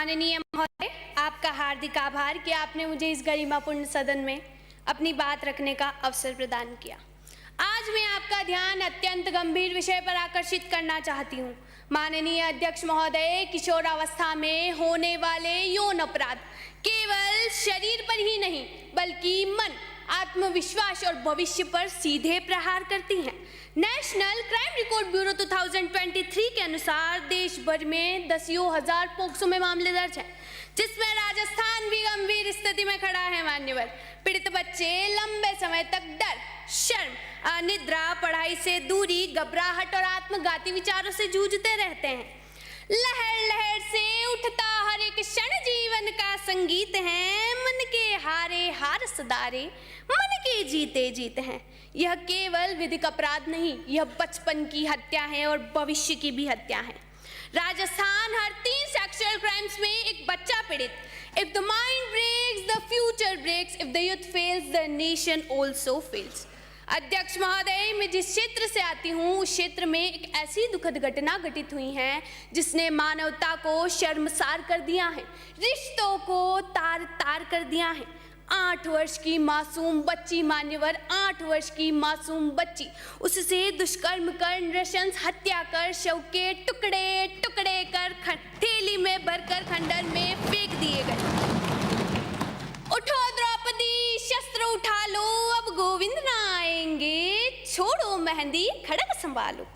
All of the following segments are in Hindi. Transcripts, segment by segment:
माननीय महोदय, आपका हार्दिक आभार कि आपने मुझे इस गरिमापूर्ण सदन में अपनी बात रखने का अवसर प्रदान किया। आज मैं आपका ध्यान अत्यंत गंभीर विषय पर आकर्षित करना चाहती हूँ। माननीय अध्यक्ष महोदय, किशोरावस्था में होने वाले यौन अपराध केवल शरीर पर ही नहीं बल्कि मन, आत्मविश्वास और भविष्य पर सीधे प्रहार करती हैं। नेशनल क्राइम रिकॉर्ड ब्यूरो 2023 के अनुसार देश भर में 10,000 पोक्सो में मामले दर्ज हैं, जिसमें राजस्थान भी गंभीर स्थिति में खड़ा है। मान्यवर, पीड़ित बच्चे लंबे समय तक डर, शर्म, अनिद्रा, पढ़ाई से दूरी, घबराहट और आत्मघाती विचारों से जूझते रहते हैं। लहर लहर से उठता हर एक क्षण जीवन का संगीत है। मन के हारे हार सदारे, मन के जीते जीत हैं। यह केवल विधिक अपराध नहीं, यह बचपन की हत्या है और भविष्य की भी हत्या है। राजस्थान हर 3 सेक्सुअल क्राइम्स में एक बच्चा पीड़ित। If the mind breaks, the future breaks. If the youth fails, the nation also fails. अध्यक्ष महोदय, मैं जिस क्षेत्र से आती हूँ उस क्षेत्र में एक ऐसी दुखद घटना घटित हुई है जिसने मानवता को शर्मसार कर दिया है, रिश्तों को तार तार कर दिया है। 8 वर्ष की मासूम बच्ची, मान्यवर, 8 वर्ष की मासूम बच्ची, उससे दुष्कर्म कर, नृशंस हत्या कर, शव के टुकड़े टुकड़े कर थैली में भरकर खंडर में फेंक दिए गए। उठो द्रौपदी, शस्त्र उठा लो, अब गोविंद ना आएंगे। छोड़ो मेहंदी, खड़ग संभालो,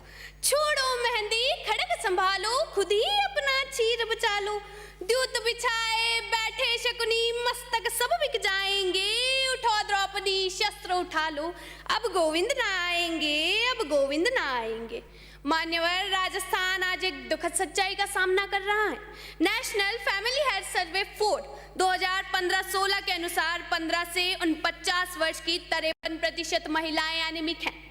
छोड़ो मेहंदी, खड़ग संभालो, खुद ही अपना चीर बचा लो। द्यूत बिछाए बैठे शकुनी, मस्तक सब बिक जाएंगे। उठो द्रौपदी, शस्त्र उठा लो, अब गोविंद ना आएंगे, अब गोविंद ना आएंगे। मान्यवर, राजस्थान आज एक दुखद सच्चाई का सामना कर रहा है। नेशनल फैमिली हेल्थ सर्वे 4 2015-16 के अनुसार 15 से 49 वर्ष की 53% महिलाएं एनीमिक हैं।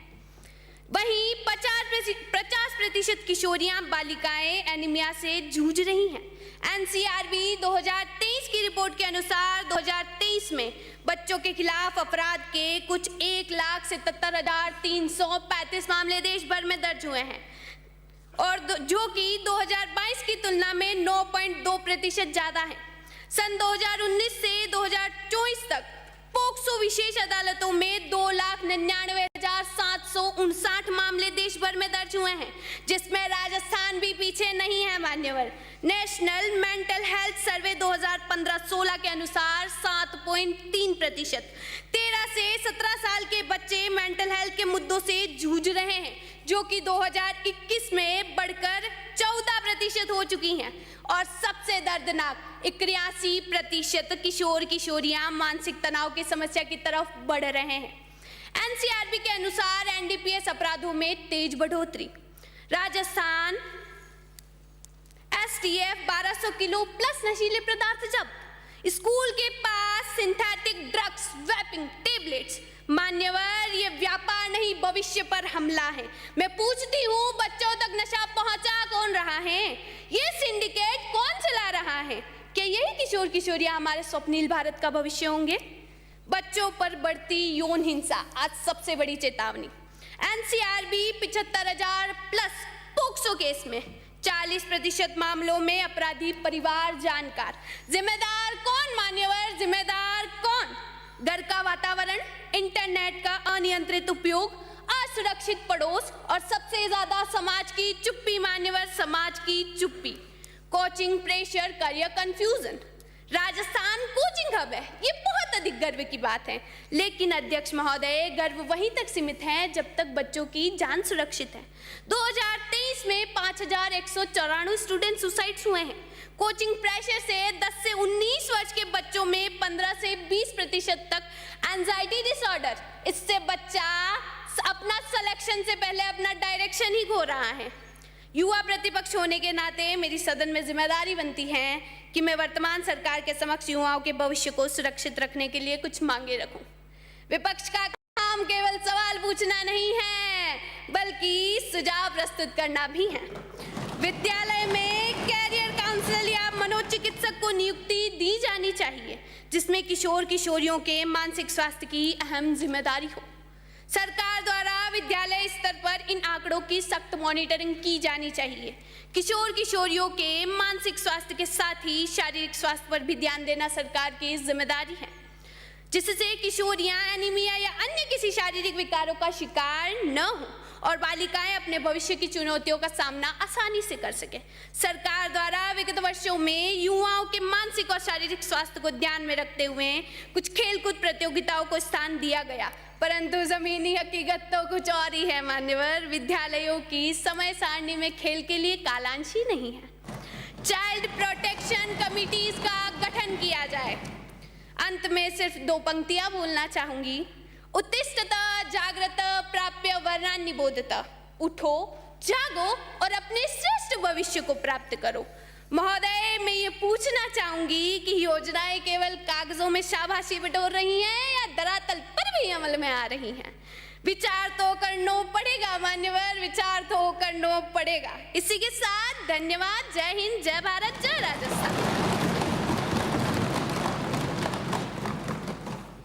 वहीं 50% किशोरियां, बालिकाएं एनीमिया से जूझ रही हैं। एनसीआरबी 2023 की रिपोर्ट के अनुसार 2023 में बच्चों के खिलाफ अपराध के कुछ 1,77,335 मामले देश भर में दर्ज हुए हैं, और जो कि 2022 की तुलना में 9.2% ज्यादा है। सन 2019 से 2024 तक पोक्सो विशेष अदालतों में 2,99,759 मामले देश भर में दर्ज हुए हैं, जिसमें राजस्थान भी पीछे नहीं है। मान्यवर, नेशनल मेंटल हेल्थ सर्वे 2015-16 के अनुसार 7.3% 13 से 17 साल के बच्चे मेंटल हेल्थ के मुद्दों से जूझ रहे हैं, जो कि 2021 में बढ़कर 14% हो चुकी हैं। और सबसे दर्दनाक 81% किशोर किशोरियां मानसिक तनाव की समस्या की तरफ बढ़ रहे हैं। एनसीआरबी के अनुसार एनडीपीएस अपराधों में तेज बढ़ोतरी। राजस्थान एसटीएफ 1200 किलो प्लस नशीले पदार्थ जब्त। स्कूल के पास सिंथेटिक ड्रग्स, वेपिंग, टेबलेट्स। मान्यवर, ये व्यापार नहीं, भविष्य पर हमला है। मैं पूछती हूँ, बच्चों तक नशा पहुंचा कौन रहा है? ये सिंडिकेट कौन चला रहा है? क्या यही किशोर किशोरियां हमारे स्वप्निल भारत का भविष्य होंगे? बच्चों पर बढ़ती यौन हिंसा आज सबसे बड़ी चेतावनी। एनसीआरबी 75,000 प्लस पोक्सो केस में 40% मामलों में अपराधी परिवार जानकार। जिम्मेदार कौन मान्यवर, जिम्मेदार कौन? घर का वातावरण, इंटरनेट का अनियंत्रित उपयोग, असुरक्षित पड़ोस और सबसे ज्यादा समाज की चुप्पी। मान्यवर, समाज की चुप्पी। Coaching pressure, career confusion. Rajasthan coaching hub है, ये बहुत अधिक गर्व की बात है। लेकिन अध्यक्ष महोदय, गर्व वहीं तक सीमित है जब तक बच्चों की जान सुरक्षित है। 2023 में 5,194 स्टूडेंट सुसाइड्स हुए हैं। कोचिंग प्रेशर से 10 से 19 वर्ष के बच्चों में 15 से 20% तक एंजाइटी डिसऑर्डर। इससे बच्चा अपना सिलेक्शन से पहले अपना डायरेक्शन ही खो रहा है। युवा प्रतिपक्ष होने के नाते मेरी सदन में जिम्मेदारी बनती है कि मैं वर्तमान सरकार के समक्ष युवाओं के भविष्य को सुरक्षित रखने के लिए कुछ मांगे रखूं। विपक्ष का काम केवल सवाल पूछना नहीं है, बल्कि सुझाव प्रस्तुत करना भी है। विद्यालय में कैरियर काउंसलर या मनोचिकित्सक को नियुक्ति दी जानी चाहिए, जिसमें किशोर किशोरियों के मानसिक स्वास्थ्य की अहम जिम्मेदारी हो। सरकार द्वारा विद्यालय स्तर पर इन आंकड़ों की सख्त मॉनिटरिंग की जानी चाहिए। किशोर किशोरियों के मानसिक स्वास्थ्य के साथ ही शारीरिक स्वास्थ्य पर भी ध्यान देना सरकार की जिम्मेदारी है, जिससे किशोरियां एनीमिया या अन्य किसी शारीरिक विकारों का शिकार न हो और बालिकाएं अपने भविष्य की चुनौतियों का सामना आसानी से कर सके। सरकार द्वारा विगत वर्षों में युवाओं के मानसिक और शारीरिक स्वास्थ्य को ध्यान में रखते हुए कुछ खेलकूद प्रतियोगिताओं को स्थान दिया गया, परंतु जमीनी हकीकत तो कुछ और ही है मान्यवर। विद्यालयों की समय सारणी में खेल के लिए कालांश ही नहीं है। चाइल्ड प्रोटेक्शन कमिटीज का गठन किया जाए। अंत में सिर्फ 2 पंक्तियां बोलना चाहूंगी। उत्तिष्ठत जागृत प्राप्य वर्णान्निबोधत। उठो, जागो और अपने श्रेष्ठ भविष्य को प्राप्त करो। महोदय, मैं ये पूछना चाहूंगी कि योजनाएं केवल कागजों में शाबाशी बटोर रही हैं या धरातल पर भी अमल में आ रही हैं? विचार तो करना पड़ेगा मान्यवर, विचार तो करना पड़ेगा। इसी के साथ धन्यवाद। जय हिंद, जय भारत, जय राजस्थान।